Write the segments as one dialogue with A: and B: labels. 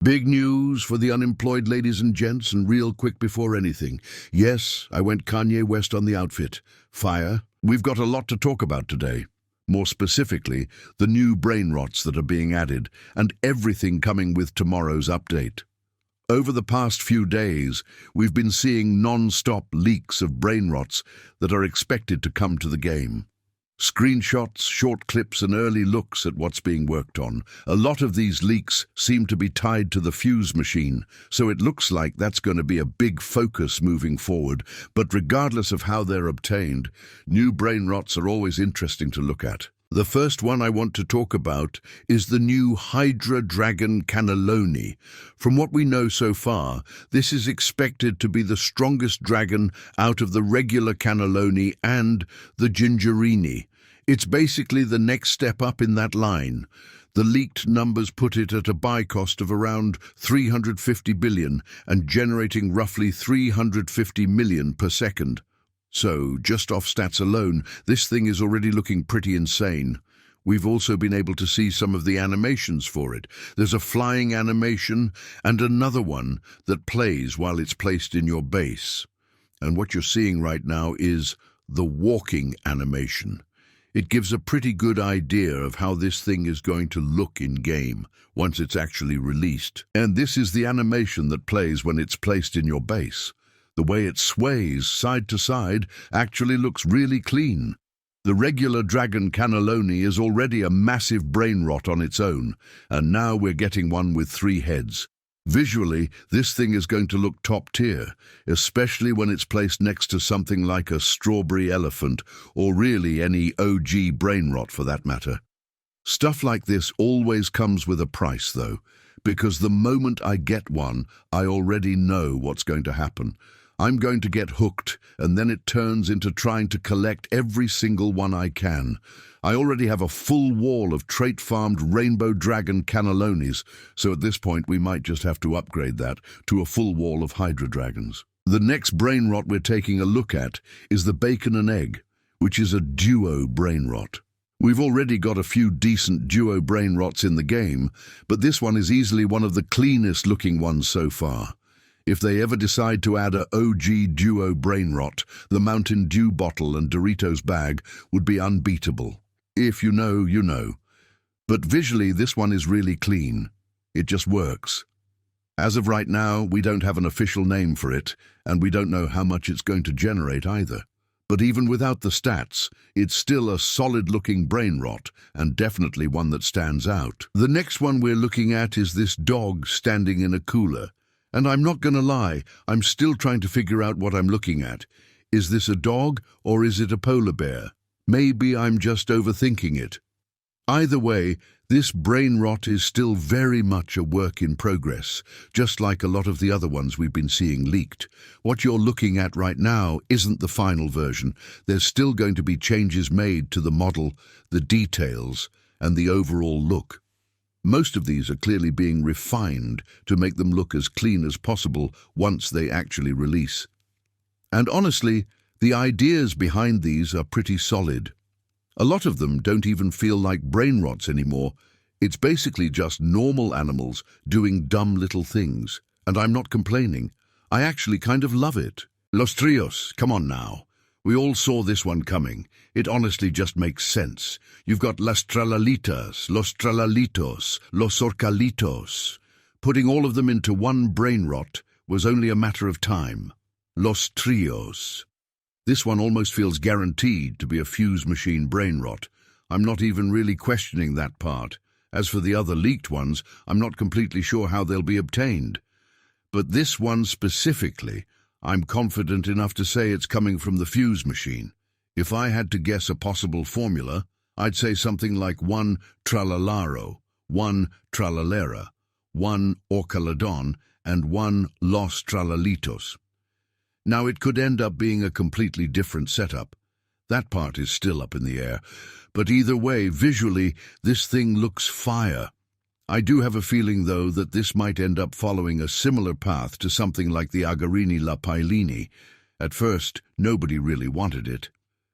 A: Big news for the unemployed, ladies and gents, and real quick before anything. Yes, I went Kanye West on the outfit. Fire. We've got a lot to talk about today. More specifically, the new brain rots that are being added, and everything coming with tomorrow's update. Over the past few days, we've been seeing non-stop leaks of brain rots that are expected to come to the game. Screenshots, short clips, and early looks at what's being worked on. A lot of these leaks seem to be tied to the fuse machine, so it looks like that's going to be a big focus moving forward. But regardless of how they're obtained, new brain rots are always interesting to look at. The first one I want to talk about is the new Hydra dragon canaloney. From what we know so far, this is expected to be the strongest dragon out of the regular canaloney and the gingerini. It's basically the next step up in that line. The leaked numbers put it at a buy cost of around 350 billion and generating roughly 350 million per second. So, just off stats alone, this thing is already looking pretty insane. We've also been able to see some of the animations for it. There's a flying animation and another one that plays while it's placed in your base. And what you're seeing right now is the walking animation. It gives a pretty good idea of how this thing is going to look in-game once it's actually released. And this is the animation that plays when it's placed in your base. The way it sways side to side actually looks really clean. The regular dragon canaloney is already a massive brain rot on its own, and now we're getting one with 3 heads. Visually, this thing is going to look top tier, especially when it's placed next to something like a strawberry elephant, or really any OG brain rot for that matter. Stuff like this always comes with a price though, because the moment I get one, I already know what's going to happen. I'm going to get hooked, and then it turns into trying to collect every single one I can. I already have a full wall of trait-farmed rainbow dragon canalones, so at this point we might just have to upgrade that to a full wall of Hydra dragons. The next brain rot we're taking a look at is the bacon and egg, which is a duo brain rot. We've already got a few decent duo brain rots in the game, but this one is easily one of the cleanest looking ones so far. If they ever decide to add a OG duo brain rot, the Mountain Dew bottle and Doritos bag would be unbeatable. If you know, you know. But visually, this one is really clean. It just works. As of right now, we don't have an official name for it, and we don't know how much it's going to generate either. But even without the stats, it's still a solid-looking brain rot, and definitely one that stands out. The next one we're looking at is this dog standing in a cooler. And I'm not going to lie, I'm still trying to figure out what I'm looking at. Is this a dog or is it a polar bear? Maybe I'm just overthinking it. Either way, this brain rot is still very much a work in progress, just like a lot of the other ones we've been seeing leaked. What you're looking at right now isn't the final version. There's still going to be changes made to the model, the details, and the overall look. Most of these are clearly being refined to make them look as clean as possible once they actually release. And honestly, the ideas behind these are pretty solid. A lot of them don't even feel like brain rots anymore. It's basically just normal animals doing dumb little things. And I'm not complaining. I actually kind of love it. Los Trios, come on now. We all saw this one coming. It honestly just makes sense. You've got las tralalitas, los tralalitos, los orcalitos. Putting all of them into one brain rot was only a matter of time. Los trios. This one almost feels guaranteed to be a fuse machine brain rot. I'm not even really questioning that part. As for the other leaked ones, I'm not completely sure how they'll be obtained. But this one specifically, I'm confident enough to say it's coming from the fuse machine. If I had to guess a possible formula, I'd say something like 1 tralalaro, 1 tralalera, 1 orcaladon, and 1 los tralalitos. Now, it could end up being a completely different setup. That part is still up in the air. But either way, visually, this thing looks fire. I do have a feeling, though, that this might end up following a similar path to something like the Agarini La Pailini. At first, nobody really wanted it.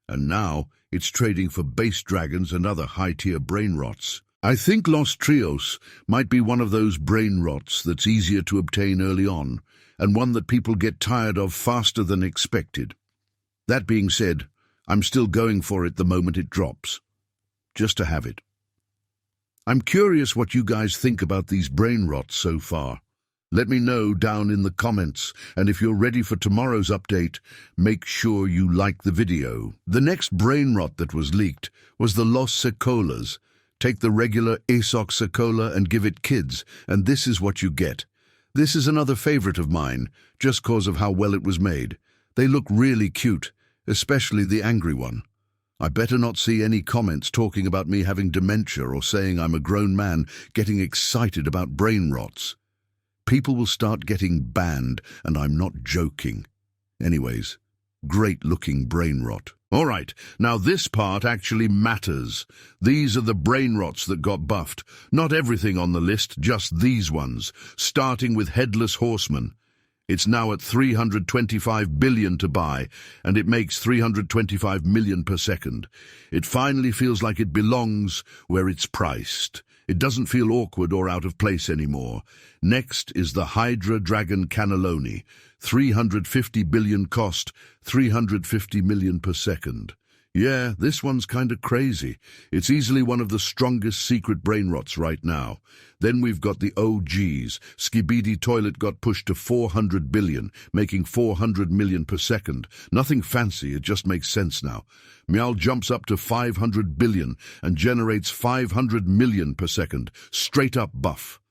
A: And now, it's trading for base dragons and other high-tier brain rots. I think Los Trios might be one of those brain rots that's easier to obtain early on, and one that people get tired of faster than expected. That being said, I'm still going for it the moment it drops, just to have it. I'm curious what you guys think about these brain rots so far. Let me know down in the comments, and if you're ready for tomorrow's update, make sure you like the video. The next brain rot that was leaked was the Los Secolas. Take the regular ASOC Secola and give it kids, and this is what you get. This is another favorite of mine, just cause of how well it was made. They look really cute, especially the angry one. I better not see any comments talking about me having dementia or saying I'm a grown man getting excited about brain rots. People will start getting banned, and I'm not joking. Anyways, great-looking brain rot. All right, now this part actually matters. These are the brain rots that got buffed. Not everything on the list, just these ones, starting with Headless Horseman. It's now at 325 billion to buy, and it makes 325 million per second. It finally feels like it belongs where it's priced. It doesn't feel awkward or out of place anymore. Next is the Hydra Dragon Canaloney. 350 billion cost, 350 million per second. Yeah, this one's kind of crazy. It's easily one of the strongest secret brain rots right now. Then we've got the OGs. Skibidi Toilet got pushed to 400 billion, making 400 million per second. Nothing fancy, it just makes sense now. Meow jumps up to 500 billion and generates 500 million per second. Straight up buff.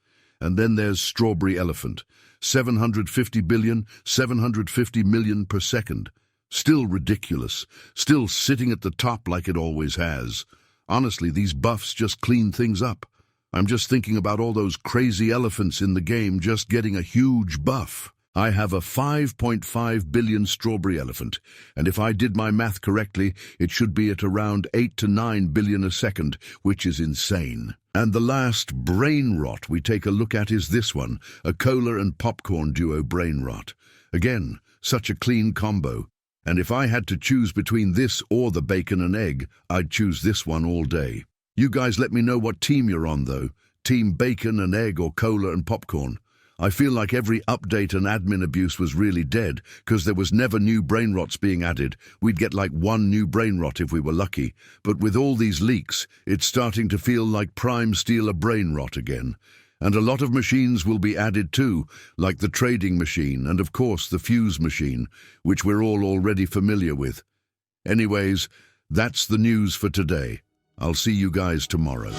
A: And then there's Strawberry Elephant. 750 billion, 750 million per second. Still ridiculous, still sitting at the top like it always has. Honestly, these buffs just clean things up. I'm just thinking about all those crazy elephants in the game just getting a huge buff. I have a 5.5 billion strawberry elephant, and if I did my math correctly, it should be at around 8 to 9 billion a second, which is insane. And the last brain rot we take a look at is this one, a cola and popcorn duo brain rot. Again, such a clean combo. And if I had to choose between this or the bacon and egg, I'd choose this one all day. You guys let me know what team you're on, though. Team bacon and egg or cola and popcorn. I feel like every update and admin abuse was really dead, because there was never new brain rots being added. We'd get like one new brain rot if we were lucky. But with all these leaks, it's starting to feel like Prime steal a brain rot again. And a lot of machines will be added too, like the trading machine and of course the fuse machine, which we're all already familiar with. Anyways, that's the news for today. I'll see you guys tomorrow.